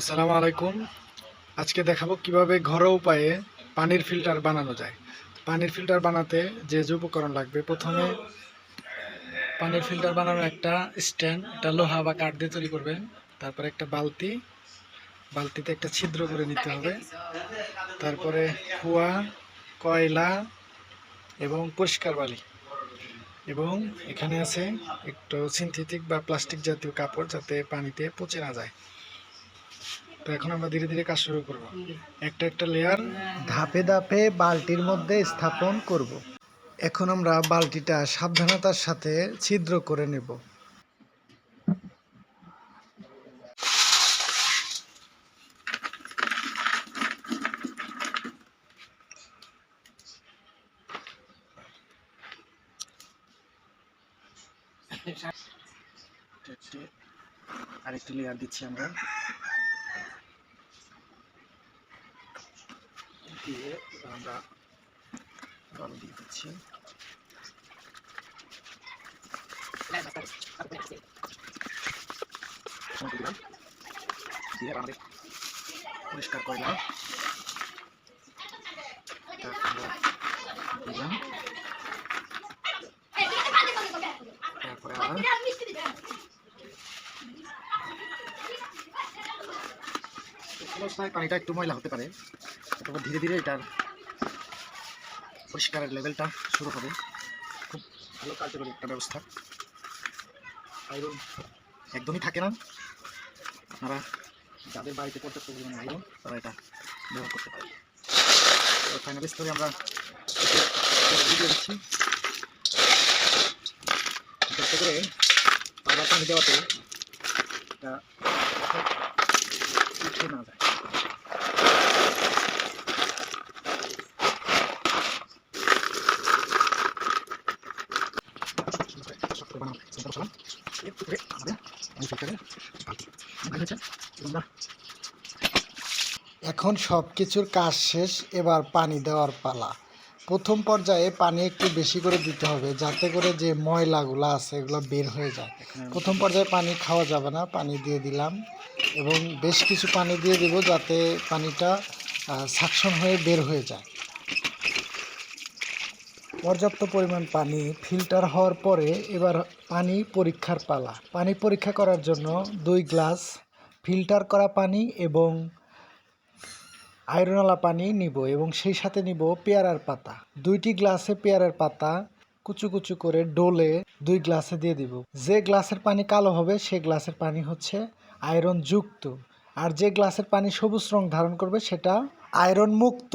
আসসালামু আলাইকুম। আজকে দেখাবো কিভাবে ঘরোয়া উপায়ে পানির ফিল্টার বানানো যায়। পানির ফিল্টার বানাতে যে যে উপকরণ লাগবে, প্রথমে পানির ফিল্টার বানানোর একটা স্ট্যান্ড, এটা লোহা বা কাঠ দিয়ে তৈরি করবেন। তারপরে একটা বালতি, বালতিতে একটা ছিদ্র করে নিতে হবে। তারপরে কুয়া, কয়লা এবং পরিষ্কার বালি, এবং এখানে আছে একটু সিনথেটিক বা প্লাস্টিক জাতীয় কাপড়, যাতে পানিতে পচে না যায়। তো এখন আমরা ধীরে ধীরে কাজ শুরু করব। একটা একটা লেয়ার ধাপে ধাপে বালতির মধ্যে স্থাপন করব। এখন আমরা বালতিটা সাবধানতার সাথে ছিদ্র করে নেব। আরেকটি লেয়ার দিচ্ছি আমরা, দিয়ে আমরা জল দিয়ে দিচ্ছি। দিয়ে আমাদের পরিষ্কার করলাম, দিলাম। তারপরে আবার অবস্থায় পানিটা একটু ময়লা হতে পারে, তারপর ধীরে ধীরে এটার পরিষ্কারের লেভেলটা শুরু হবে। খুব ভালো কার্যকরী একটা ব্যবস্থা। আয়রন একদমই থাকে না, আপনারা যাদের বাড়িতে পর্যাপ্ত পরিমাণে আয়রন, তারা এটা ব্যবহার করতে পারে। তো ফাইনাল স্তরে আমরা দিয়ে দিচ্ছি, যাতে করে আবার পানি দেওয়াতে এটা উঠে না যায়। এখন সব কিছুর কাজ শেষ, এবার পানি দেওয়ার পালা। প্রথম পর্যায়ে পানি একটু বেশি করে দিতে হবে, যাতে করে যে ময়লাগুলো আছে এগুলো বের হয়ে যায়। প্রথম পর্যায়ে পানি খাওয়া যাবে না, পানি দিয়ে দিলাম এবং বেশ কিছু পানি দিয়ে দেব, যাতে পানিটা সাকশন হয়ে বের হয়ে যায়। পর্যাপ্ত পরিমাণ পানি ফিল্টার হওয়ার পরে এবার পানি পরীক্ষার পালা। পানি পরীক্ষা করার জন্য 2 গ্লাস ফিল্টার করা পানি এবং আয়রনওয়ালা পানি নিব, এবং সেই সাথে নিব পেয়ারার পাতা। 2টি গ্লাসে পেয়ারার পাতা কুচু কুচু করে ডোলে 2 গ্লাসে দিয়ে দিব। যে গ্লাসের পানি কালো হবে সে গ্লাসের পানি হচ্ছে আয়রন যুক্ত, আর যে গ্লাসের পানি সবুজ রং ধারণ করবে সেটা আয়রন মুক্ত।